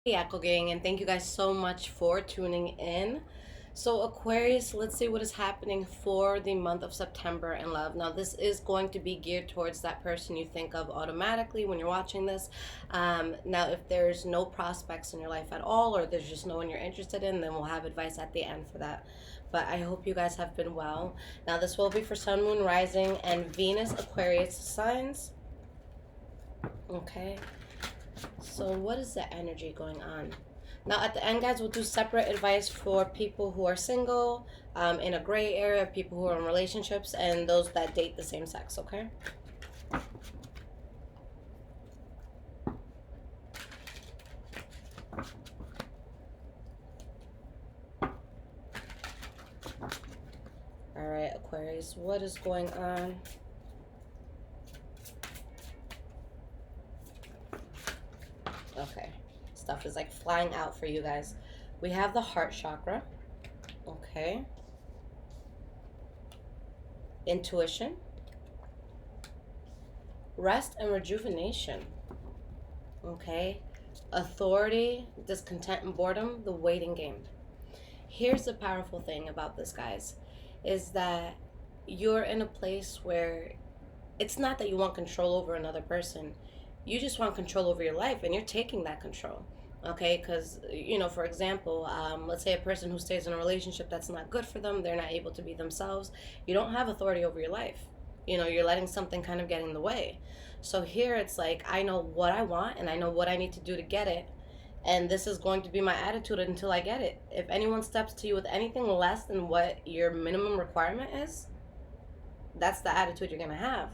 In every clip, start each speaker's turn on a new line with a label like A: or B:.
A: Hey, Echo Gang, and thank you guys so much for tuning in. So, Aquarius, let's see what is happening for the month of September in love. Now, this is going to be geared towards that person you think of automatically when you're watching this. Now, if there's no prospects in your life at all, or there's just no one you're interested in, then we'll have advice at the end for that. But I hope you guys have been well. Now, this will be for Sun, Moon, Rising, and Venus Aquarius signs. Okay. So what is the energy going on? Now at the end, guys, we'll do separate advice for people who are single, in a gray area, people who are in relationships, and those that date the same sex, okay? All right, Aquarius, what is going on? Okay, stuff is like flying out for you guys. We have the heart chakra, okay? Intuition, rest and rejuvenation, okay? Authority, discontent and boredom, the waiting game. Here's the powerful thing about this, guys, is that you're in a place where it's not that you want control over another person. You just want control over your life, and you're taking that control. Okay, because for example, let's say a person who stays in a relationship that's not good for them, they're not able to be themselves. You don't have authority over your life. You're letting something kind of get in the way. So here it's like, I know what I want and I know what I need to do to get it, and this is going to be my attitude until I get it. If anyone steps to you with anything less than what your minimum requirement is, that's the attitude you're going to have.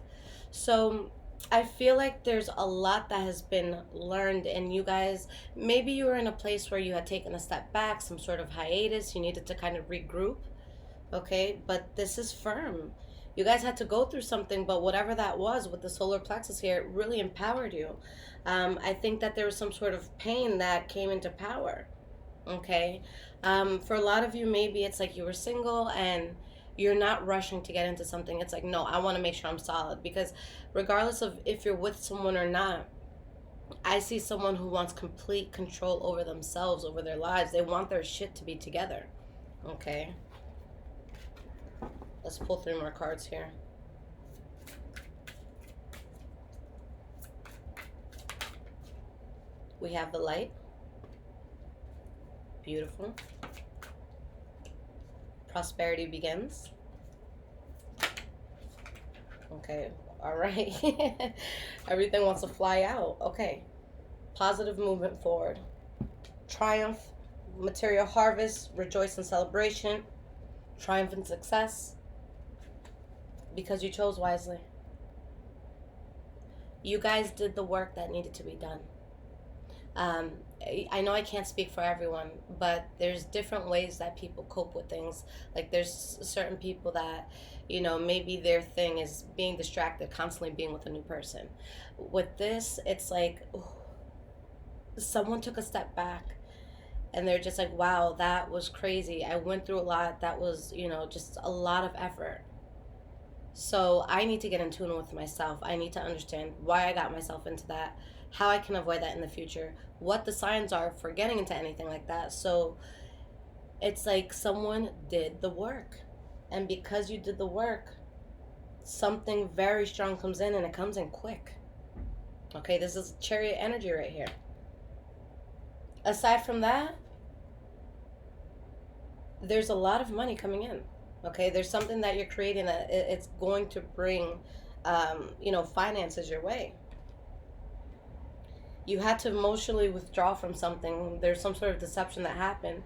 A: So I feel like there's a lot that has been learned, and you guys, maybe you were in a place where you had taken a step back, some sort of hiatus, you needed to kind of regroup, okay? But this is firm. You guys had to go through something, but whatever that was with the solar plexus here, it really empowered you. I think that there was some sort of pain that came into power, okay? For a lot of you, maybe it's like you were single and you're not rushing to get into something. It's like, no, I want to make sure I'm solid, because regardless of if you're with someone or not, I see someone who wants complete control over themselves, over their lives. They want their shit to be together, okay? Let's pull three more cards here. We have the light. Beautiful. Prosperity begins. Okay, all right. Everything wants to fly out. Okay. Positive movement forward. Triumph, material harvest, rejoice and celebration, triumph and success, because you chose wisely. You guys did the work that needed to be done. Um, I know I can't speak for everyone, but there's different ways that people cope with things. Like there's certain people that, maybe their thing is being distracted, constantly being with a new person. With this, it's like someone took a step back and they're just like, wow, that was crazy. I went through a lot. That was, just a lot of effort. So I need to get in tune with myself. I need to understand why I got myself into that, how I can avoid that in the future, what the signs are for getting into anything like that. So it's like someone did the work. And because you did the work, something very strong comes in, and it comes in quick. Okay, this is chariot energy right here. Aside from that, there's a lot of money coming in. Okay, there's something that you're creating that it's going to bring, finances your way. You had to emotionally withdraw from something. There's some sort of deception that happened,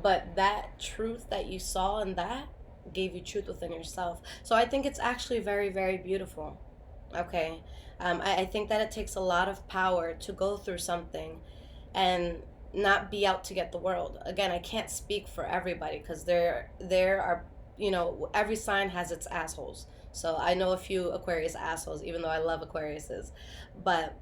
A: but that truth that you saw in that gave you truth within yourself. So I think it's actually very, very beautiful. Okay, I think that it takes a lot of power to go through something and not be out to get the world. Again, I can't speak for everybody, because there are, every sign has its assholes. So I know a few Aquarius assholes, even though I love Aquariuses. But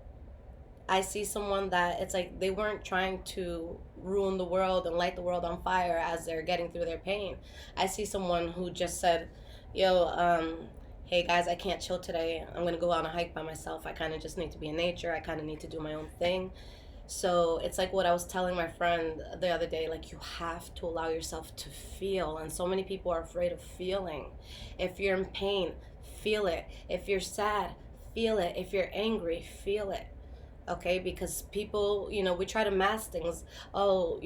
A: I see someone that it's like they weren't trying to ruin the world and light the world on fire as they're getting through their pain. I see someone who just said, yo, hey guys, I can't chill today. I'm going to go on a hike by myself. I kind of just need to be in nature. I kind of need to do my own thing. So it's like what I was telling my friend the other day, like you have to allow yourself to feel. And so many people are afraid of feeling. If you're in pain, feel it. If you're sad, feel it. If you're angry, feel it. Okay, because people, we try to mask things. Oh,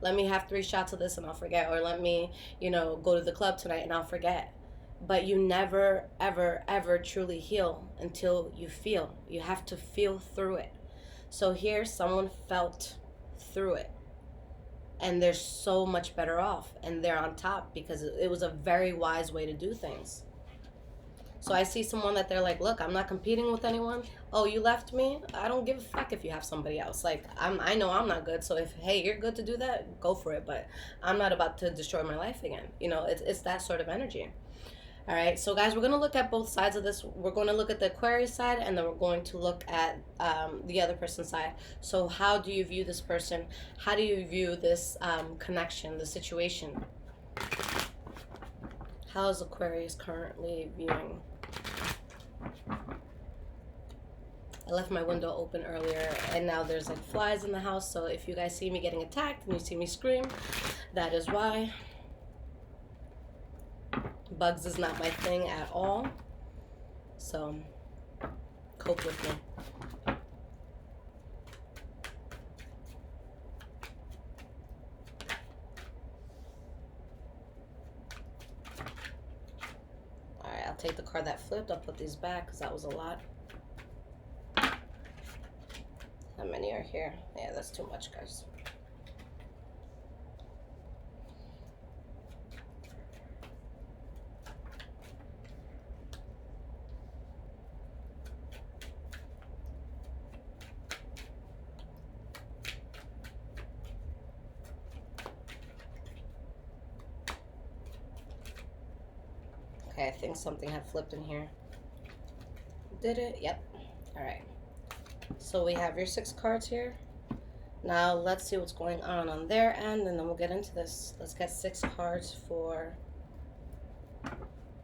A: let me have 3 shots of this and I'll forget, or let me, go to the club tonight and I'll forget. But you never, ever, ever truly heal until you feel. You have to feel through it. So here, someone felt through it, and they're so much better off, and they're on top because it was a very wise way to do things. So I see someone that they're like, look, I'm not competing with anyone. Oh, you left me? I don't give a fuck if you have somebody else. Like, I know I'm not good. So if, hey, you're good to do that, go for it. But I'm not about to destroy my life again. It's that sort of energy. All right, so guys, we're going to look at both sides of this. We're going to look at the Aquarius side, and then we're going to look at the other person's side. So how do you view this person? How do you view this connection, the situation? How is Aquarius currently viewing? I left my window open earlier, and now there's like flies in the house. So if you guys see me getting attacked and you see me scream, that is why. Bugs is not my thing at all, so cope with me. Alright, I'll take the card that flipped. I'll put these back because that was a lot. How many are here? Yeah, that's too much, guys. Okay, I think something had flipped in here. Did it? Yep. Alright. So we have your 6 cards here. Now let's see what's going on their end, and then we'll get into this. Let's get 6 cards for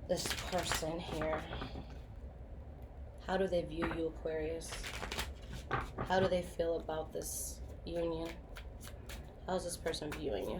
A: this person here. How do they view you, Aquarius? How do they feel about this union? How's this person viewing you?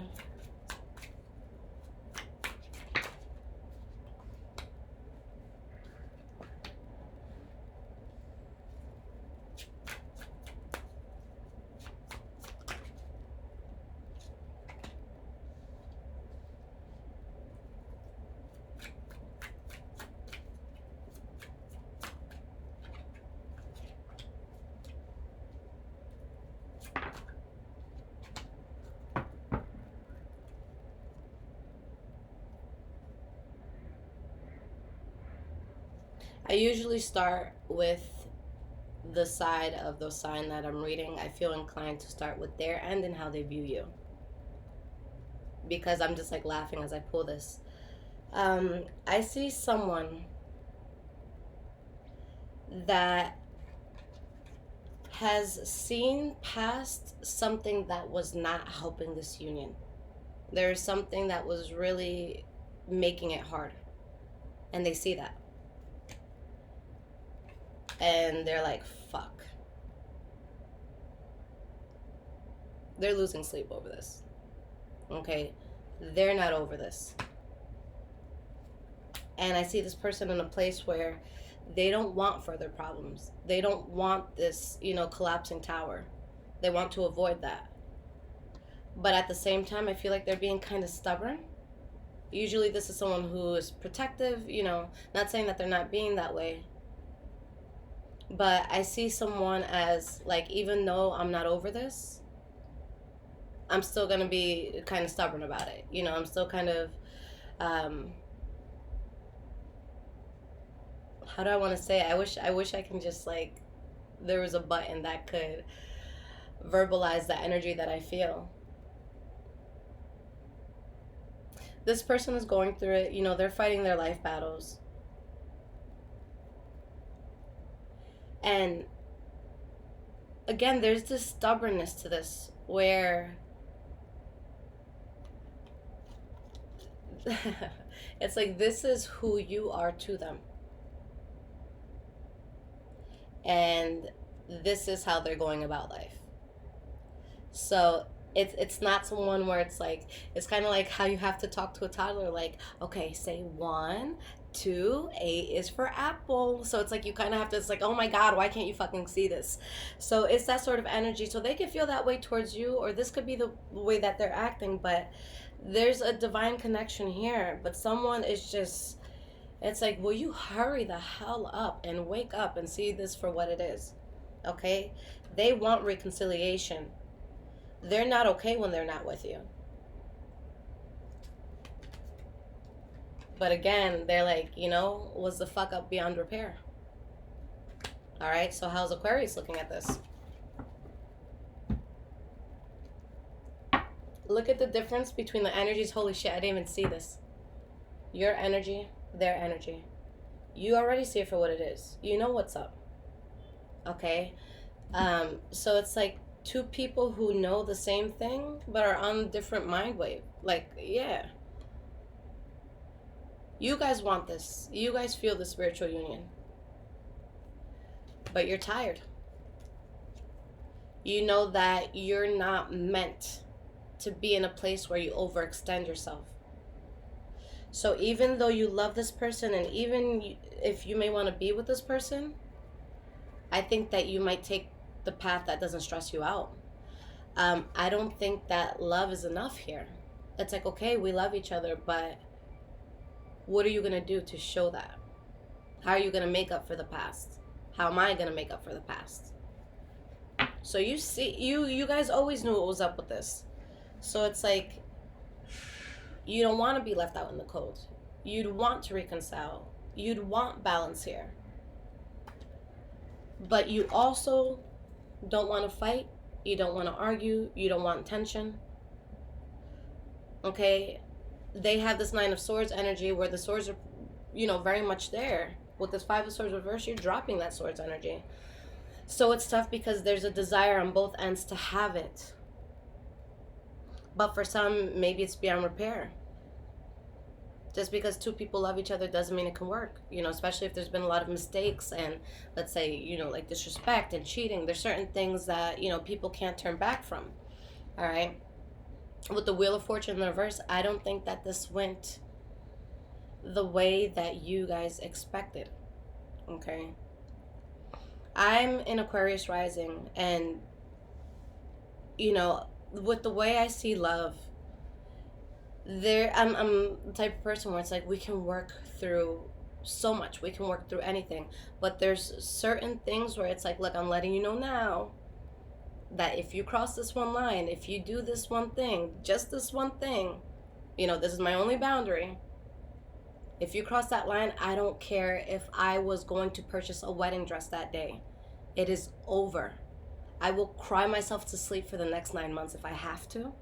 A: I usually start with the side of the sign that I'm reading. I feel inclined to start with their end and how they view you, because I'm just like laughing as I pull this. I see someone that has seen past something that was not helping this union. There's something that was really making it hard, and they see that. And they're like, fuck. They're losing sleep over this. Okay? They're not over this. And I see this person in a place where they don't want further problems. They don't want this, collapsing tower. They want to avoid that. But at the same time, I feel like they're being kind of stubborn. Usually this is someone who is protective, not saying that they're not being that way. But I see someone as, like, even though I'm not over this, I'm still going to be kind of stubborn about it. I'm still kind of, how do I want to say it? I wish I can just, like, there was a button that could verbalize the energy that I feel. This person is going through it. They're fighting their life battles. And again, there's this stubbornness to this where it's like this is who you are to them. And this is how they're going about life. So it's not someone where it's like, it's kind of like how you have to talk to a toddler, like, okay, say one, two, A is for apple. So it's like you kind of have to, it's like, oh my God, why can't you fucking see this? So it's that sort of energy. So they can feel that way towards you, or this could be the way that they're acting, but there's a divine connection here. But someone is just, it's like, will you hurry the hell up and wake up and see this for what it is? Okay? They want reconciliation. They're not okay when they're not with you. But again, they're like, was the fuck up beyond repair? All right, so how's Aquarius looking at this? Look at the difference between the energies. Holy shit, I didn't even see this. Your energy, their energy. You already see it for what it is. You know what's up. Okay? So it's like two people who know the same thing but are on different mind wave. Like, yeah. You guys want this. You guys feel the spiritual union. But you're tired. You know that you're not meant to be in a place where you overextend yourself. So even though you love this person, and even if you may want to be with this person, I think that you might take the path that doesn't stress you out. I don't think that love is enough here. It's like, okay, we love each other, but what are you going to do to show that? How are you going to make up for the past? How am I going to make up for the past? So you see, you guys always knew what was up with this. So it's like, you don't want to be left out in the cold. You'd want to reconcile. You'd want balance here. But you also don't want to fight. You don't want to argue. You don't want tension. Okay? They have this Nine of Swords energy where the swords are, very much there. With this Five of Swords reverse, you're dropping that swords energy. So it's tough because there's a desire on both ends to have it. But for some, maybe it's beyond repair. Just because two people love each other doesn't mean it can work. Especially if there's been a lot of mistakes and, let's say, like disrespect and cheating. There's certain things that, people can't turn back from. All right? With the Wheel of Fortune in the reverse, I don't think that this went the way that you guys expected. Okay? I'm in Aquarius rising, and, with the way I see love, I'm the type of person where it's like we can work through so much. We can work through anything. But there's certain things where it's like, look, I'm letting you know now that if you cross this one line, if you do this one thing, just this one thing, this is my only boundary. If you cross that line, I don't care if I was going to purchase a wedding dress that day. It is over. I will cry myself to sleep for the next 9 months if I have to.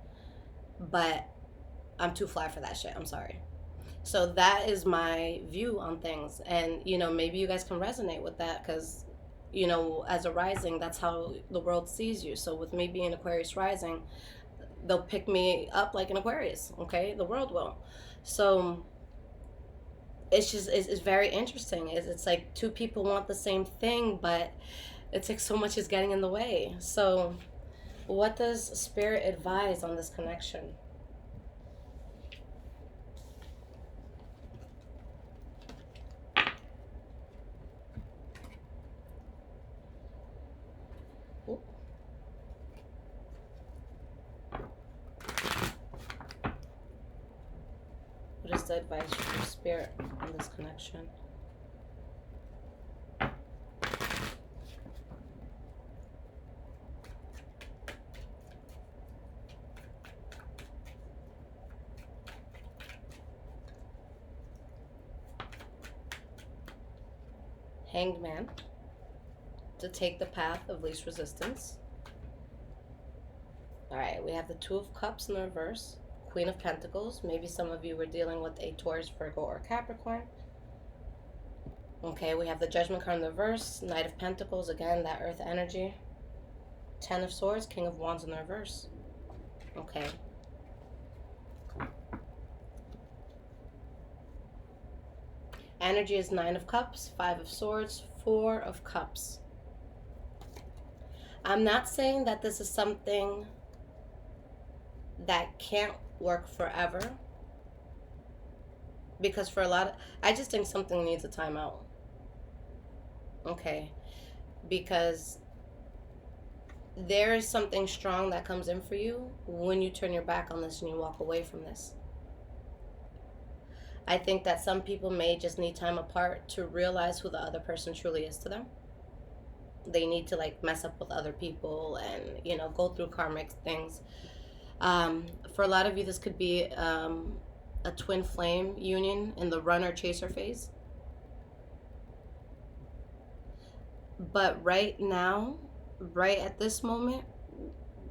A: But I'm too fly for that shit. I'm sorry. So that is my view on things. And, maybe you guys can resonate with that because, as a rising, that's how the world sees you. So with me being Aquarius rising, they'll pick me up like an Aquarius, okay? The world will. So it's very interesting. It's like two people want the same thing, but it's like so much is getting in the way. So what does Spirit advise on this connection? What is the advice from Spirit on this connection? Hanged Man, to take the path of least resistance. Alright, we have the Two of Cups in the reverse. Queen of Pentacles. Maybe some of you were dealing with a Taurus, Virgo, or Capricorn. Okay, we have the Judgment card in the reverse. Knight of Pentacles, again, that earth energy. Ten of Swords, King of Wands in the reverse. Okay. Energy is Nine of Cups, Five of Swords, Four of Cups. I'm not saying that this is something that can't work forever. Because for a lot of, I just think something needs a timeout. Okay. Because there is something strong that comes in for you when you turn your back on this and you walk away from this. I think that some people may just need time apart to realize who the other person truly is to them. They need to like mess up with other people and, you know, go through karmic things. For a lot of you, this could be a twin flame union in the runner chaser phase. But right now, right at this moment,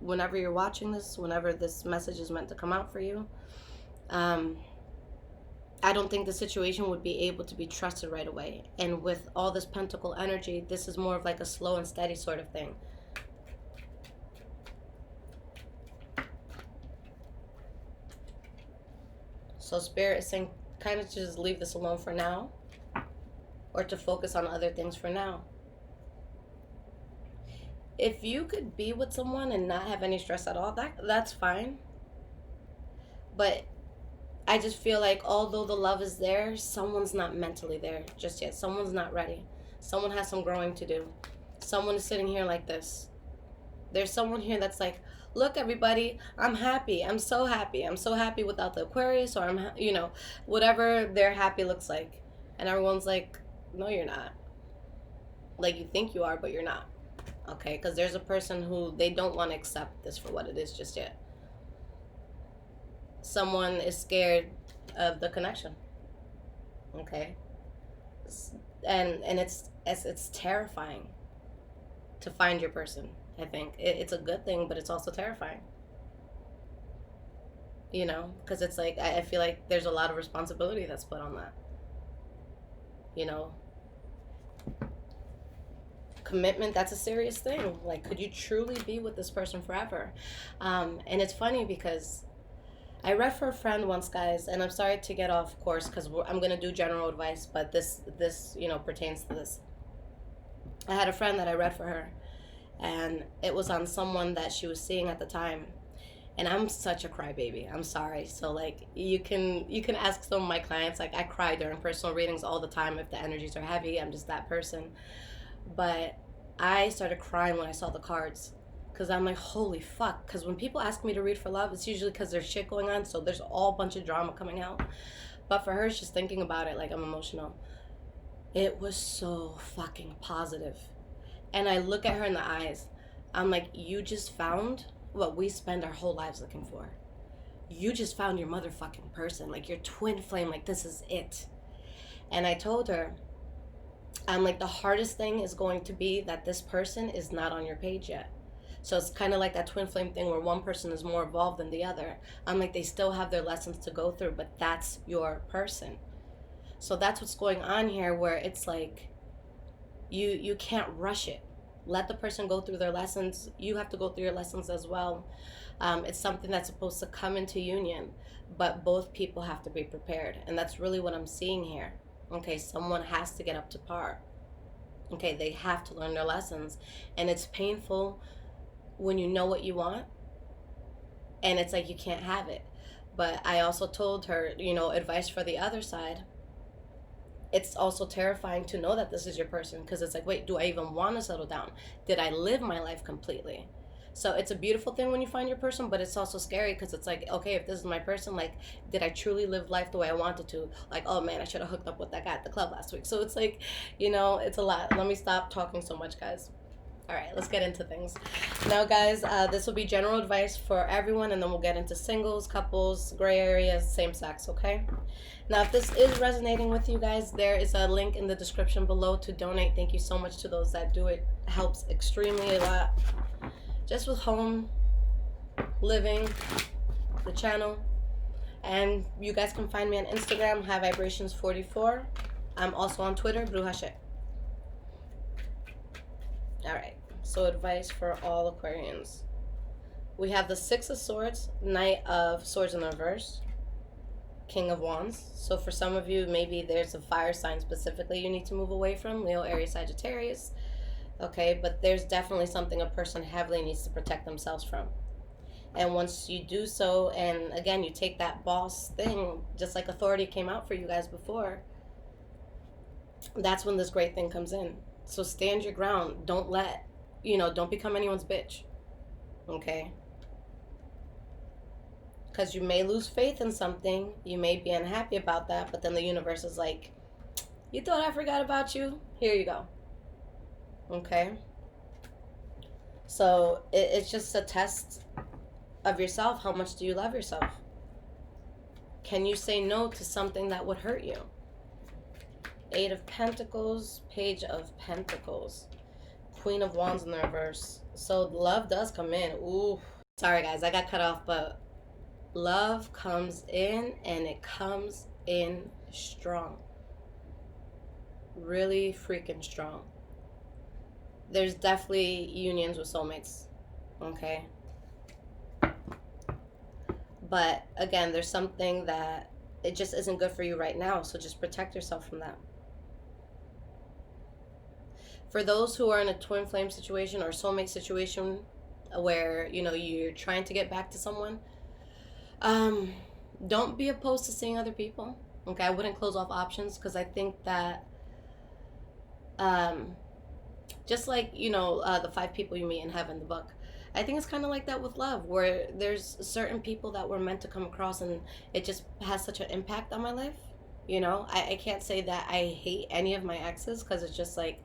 A: whenever you're watching this, whenever this message is meant to come out for you, I don't think the situation would be able to be trusted right away. And with all this pentacle energy, this is more of like a slow and steady sort of thing. So Spirit is saying kind of just leave this alone for now, or to focus on other things for now. If you could be with someone and not have any stress at all, that's fine. But I just feel like although the love is there, someone's not mentally there just yet. Someone's not ready. Someone has some growing to do. Someone is sitting here like this. There's someone here that's like, look, everybody, I'm happy. I'm so happy. I'm so happy without the Aquarius, or I'm, you know, whatever their happy looks like. And everyone's like, no, you're not. Like, you think you are, but you're not. Okay? Because there's a person who they don't want to accept this for what it is just yet. Someone is scared of the connection. Okay? And it's terrifying to find your person. I think it's a good thing, but it's also terrifying. You know, because it's like I feel like there's a lot of responsibility that's put on that. You know, commitment, that's a serious thing. Like, could you truly be with this person forever? And it's funny because I read for a friend once, guys, and I'm sorry to get off course because I'm going to do general advice, but this you know, pertains to this. I had a friend that I read for her, and it was on someone that she was seeing at the time. And I'm such a crybaby. I'm sorry. So like you can ask some of my clients. Like, I cry during personal readings all the time if the energies are heavy. I'm just that person. But I started crying when I saw the cards. Because I'm like, holy fuck. Because when people ask me to read for love, it's usually because there's shit going on. So there's all bunch of drama coming out. But for her, it's just thinking about it, like, I'm emotional. It was so fucking positive. And I look at her in the eyes. I'm like, you just found what we spend our whole lives looking for. You just found your motherfucking person. Like, your twin flame. Like, this is it. And I told her, I'm like, the hardest thing is going to be that this person is not on your page yet. So it's kind of like that twin flame thing where one person is more evolved than the other. I'm like, they still have their lessons to go through, but that's your person. So that's what's going on here, where it's like you can't rush it. Let the person go through their lessons. You have to go through your lessons as well. It's something that's supposed to come into union, but both people have to be prepared. And that's really what I'm seeing here. Okay, someone has to get up to par. Okay, they have to learn their lessons. And it's painful when you know what you want and it's like you can't have it. But I also told her, you know, advice for the other side. It's also terrifying to know that this is your person, because it's like, wait, do I even want to settle down? Did I live my life completely? So it's a beautiful thing when you find your person, but it's also scary because it's like, okay, if this is my person, like, did I truly live life the way I wanted to? Like, oh man, I should have hooked up with that guy at the club last week. So it's like, you know, it's a lot. Let me stop talking so much, guys. All right, let's get into things. Now, guys, this will be general advice for everyone, and then we'll get into singles, couples, gray areas, same sex, okay? Now, if this is resonating with you guys, there is a link in the description below to donate. Thank you so much to those that do it. It helps extremely a lot. Just with home, living, the channel. And you guys can find me on Instagram, High Vibrations 44. I'm also on Twitter, Bruhashe. All right. So advice for all Aquarians. We have the Six of Swords, Knight of Swords in reverse, King of Wands. So for some of you, maybe there's a fire sign specifically you need to move away from, Leo, Aries, Sagittarius. Okay, but there's definitely something a person heavily needs to protect themselves from. And once you do so, and again, you take that boss thing, just like authority came out for you guys before, that's when this great thing comes in. So stand your ground. Don't let, don't become anyone's bitch. Okay? Because you may lose faith in something. You may be unhappy about that. But then the universe is like, you thought I forgot about you? Here you go. Okay? So it's just a test of yourself. How much do you love yourself? Can you say no to something that would hurt you? Eight of Pentacles, Page of Pentacles, Queen of Wands in the reverse. So love does come in. Ooh. Sorry guys, I got cut off, but love comes in, and it comes in strong. Really freaking strong. There's definitely unions with soulmates. Okay? But again, there's something that it just isn't good for you right now. So just protect yourself from that. For those who are in a twin flame situation or soulmate situation where, you're trying to get back to someone, don't be opposed to seeing other people. Okay, I wouldn't close off options, because I think that just like, the 5 people you meet in heaven, the book, I think it's kind of like that with love, where there's certain people that we're meant to come across, and it just has such an impact on my life. I can't say that I hate any of my exes, because it's just like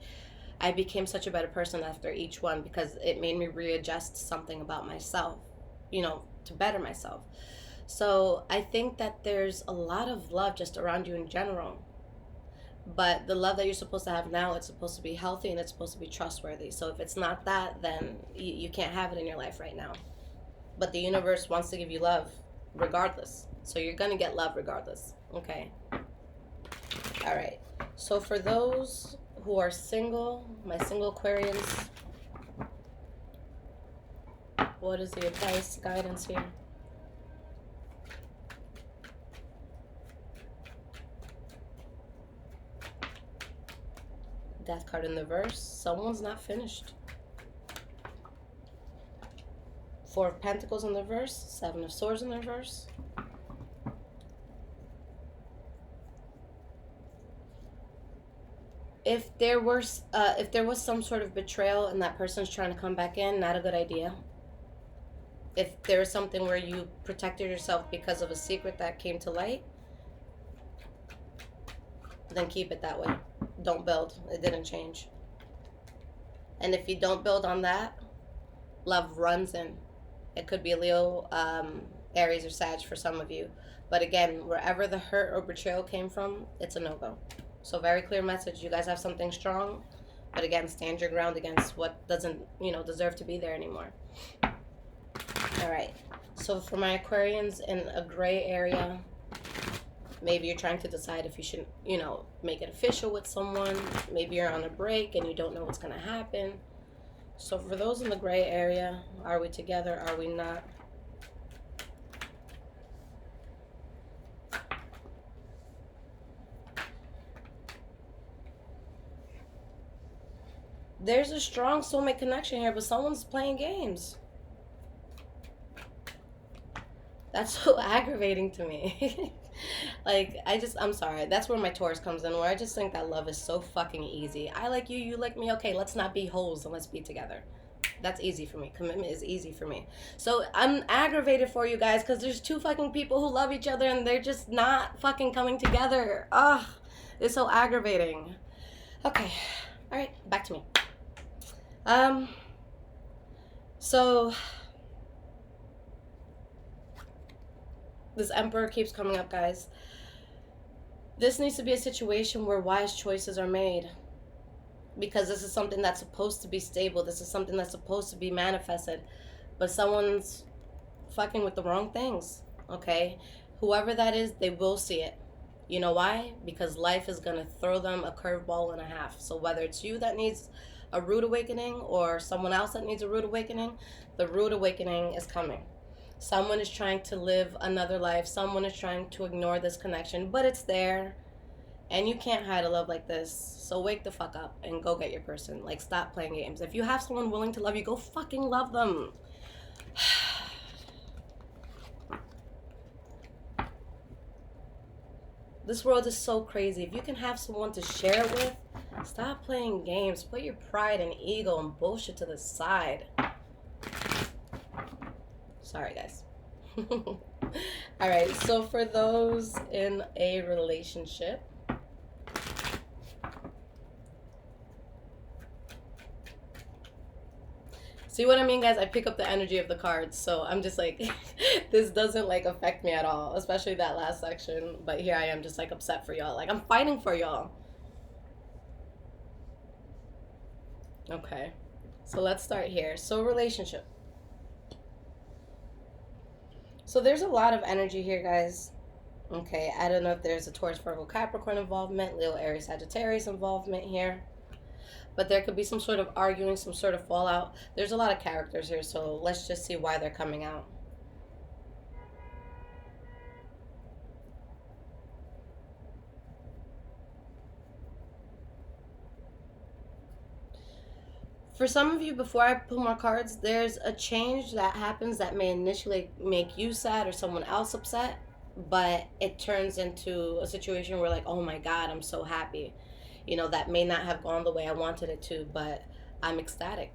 A: I became such a better person after each one, because it made me readjust something about myself, to better myself. So I think that there's a lot of love just around you in general. But the love that you're supposed to have now, it's supposed to be healthy, and it's supposed to be trustworthy. So if it's not that, then you can't have it in your life right now. But the universe wants to give you love regardless. So you're going to get love regardless. Okay? All right. So for those who are single, my single Aquarians, what is the advice, guidance here? Death card in the reverse. Someone's not finished. 4 of Pentacles in the reverse. 7 of Swords in the reverse. If there was some sort of betrayal and that person's trying to come back in, not a good idea. If there is something where you protected yourself because of a secret that came to light, then keep it that way. Don't build. It didn't change. And if you don't build on that, love runs in. It could be a Leo, Aries, or Sag for some of you. But again, wherever the hurt or betrayal came from, it's a no-go. So very clear message. You guys have something strong. But again, stand your ground against what doesn't, deserve to be there anymore. All right. So for my Aquarians in a gray area, maybe you're trying to decide if you should, make it official with someone. Maybe you're on a break and you don't know what's going to happen. So for those in the gray area, are we together? Are we not? There's a strong soulmate connection here, but someone's playing games. That's so aggravating to me. Like, I'm sorry. That's where my Taurus comes in, where I just think that love is so fucking easy. I like you, you like me. Okay, let's not be hoes and let's be together. That's easy for me. Commitment is easy for me. So I'm aggravated for you guys, because there's 2 fucking people who love each other and they're just not fucking coming together. Ugh, it's so aggravating. Okay, all right, back to me. So this Emperor keeps coming up, guys. This needs to be a situation where wise choices are made, because this is something that's supposed to be stable. This is something that's supposed to be manifested, but someone's fucking with the wrong things. Okay, whoever that is, they will see it. You know why? Because life is gonna throw them a curveball and a half. So whether it's you that needs a rude awakening or someone else that needs a rude awakening, the rude awakening is coming. Someone is trying to live another life. Someone is trying to ignore this connection, but it's there. And you can't hide a love like this. So wake the fuck up and go get your person. Like, stop playing games. If you have someone willing to love you, go fucking love them. This world is so crazy. If you can have someone to share it with, stop playing games. Put your pride and ego and bullshit to the side. Sorry, guys. All right, so for those in a relationship, see what I mean, guys? I pick up the energy of the cards, so I'm just like, this doesn't like affect me at all, especially that last section. But here I am, just like upset for y'all. Like, I'm fighting for y'all. Okay, so let's start here. So, relationship. So, there's a lot of energy here, guys. Okay, I don't know if there's a Taurus, Virgo, Capricorn involvement, Leo, Aries, Sagittarius involvement here. But there could be some sort of arguing, some sort of fallout. There's a lot of characters here, so let's just see why they're coming out. For some of you, before I pull more cards, there's a change that happens that may initially make you sad or someone else upset, but it turns into a situation where, like, oh my God, I'm so happy. You know, that may not have gone the way I wanted it to, but I'm ecstatic.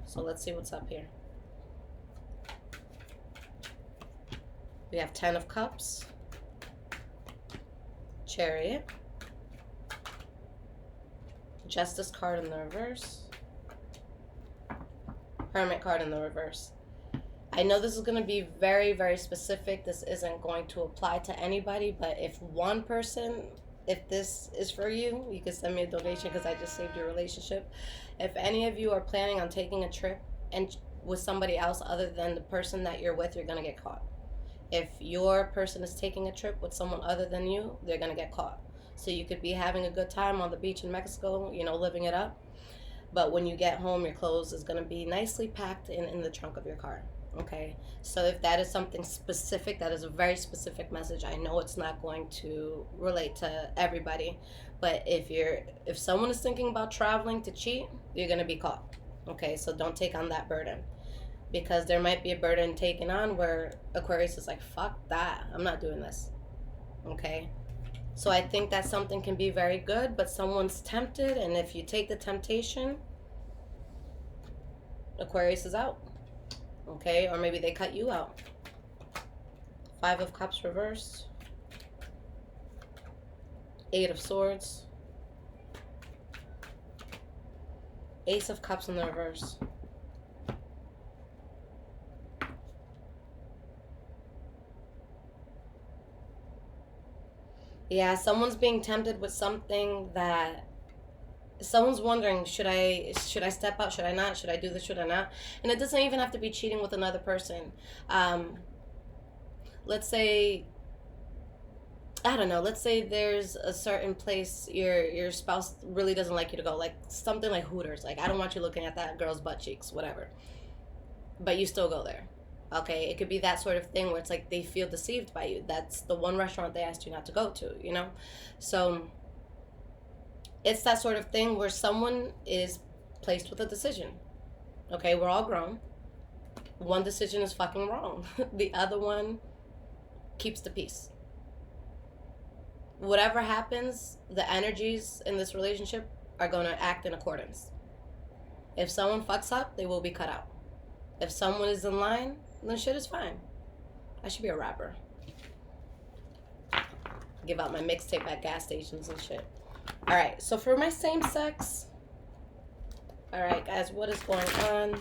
A: So let's see what's up here. We have 10 of Cups, Chariot, Justice card in the reverse, Hermit card in the reverse. I know this is going to be very, very specific. This isn't going to apply to anybody, but if one person, if this is for you, you can send me a donation because I just saved your relationship. If any of you are planning on taking a trip and with somebody else other than the person that you're with, you're going to get caught. If your person is taking a trip with someone other than you, they're going to get caught. So you could be having a good time on the beach in Mexico, you know, living it up. But when you get home, your clothes is going to be nicely packed in the trunk of your car. Okay, so if that is something specific, that is a very specific message. I know it's not going to relate to everybody, but if someone is thinking about traveling to cheat, you're going to be caught. Okay, so don't take on that burden, because there might be a burden taken on where Aquarius is like, fuck that, I'm not doing this. Okay, so I think that something can be very good, but someone's tempted, and if you take the temptation, Aquarius is out. Okay, or maybe they cut you out. 5 of Cups reversed, 8 of Swords, Ace of Cups in the reverse. Yeah, someone's being tempted with something that someone's wondering, should I step out, should I not, should I do this, should I not? And it doesn't even have to be cheating with another person. Let's say, I don't know, let's say there's a certain place your spouse really doesn't like you to go, like something like Hooters. Like, I don't want you looking at that girl's butt cheeks, whatever, but you still go there. Okay, it could be that sort of thing where it's like they feel deceived by you. That's the one restaurant they asked you not to go to, you know? So it's that sort of thing where someone is placed with a decision. Okay, we're all grown. One decision is fucking wrong. The other one keeps the peace. Whatever happens, the energies in this relationship are going to act in accordance. If someone fucks up, they will be cut out. If someone is in line, then shit is fine. I should be a rapper. Give out my mixtape at gas stations and shit. Alright, so for my same sex. Alright, guys, what is going on?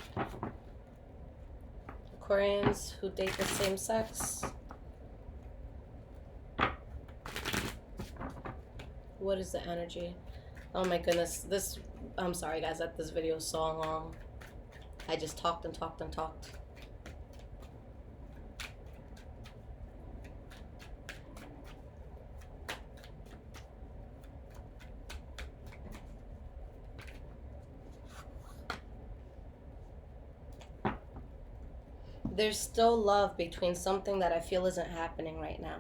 A: Aquarians who date the same sex. What is the energy? Oh my goodness. I'm sorry, guys, that this video is so long. I just talked and talked and talked. There's still love between something that I feel isn't happening right now.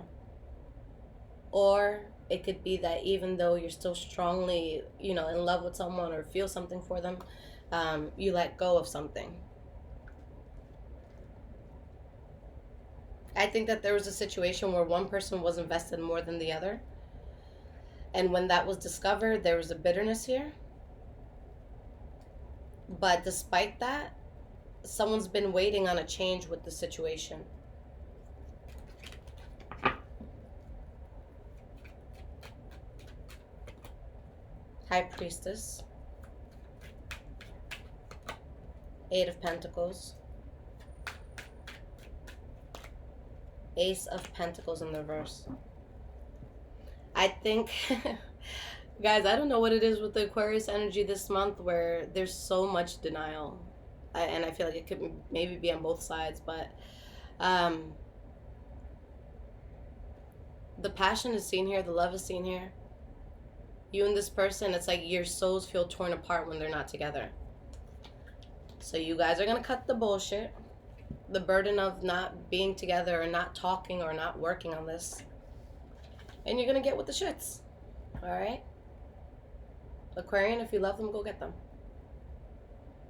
A: Or it could be that even though you're still strongly, you know, in love with someone or feel something for them, you let go of something. I think that there was a situation where one person was invested more than the other, And when that was discovered, there was a bitterness here. But despite that, someone's been waiting on a change with the situation. High Priestess. 8 of Pentacles. Ace of Pentacles in the reverse. I think, guys, I don't know what it is with the Aquarius energy this month where there's so much denial. And I feel like it could maybe be on both sides, but the passion is seen here, the love is seen here. You and this person, it's like your souls feel torn apart when they're not together. So you guys are going to cut the bullshit, the burden of not being together or not talking or not working on this. And you're going to get with the shits. All right? Aquarian, if you love them, go get them.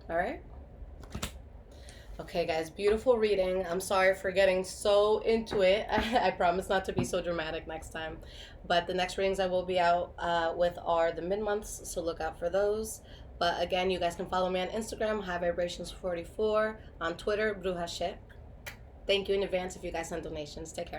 A: All right? Okay, guys, beautiful reading. I'm sorry for getting so into it. I promise not to be so dramatic next time. But the next readings I will be out with are the mid-months, so look out for those. But again, you guys can follow me on Instagram, High Vibrations 44, on Twitter, Bruja Shit. Thank you in advance if you guys send donations. Take care.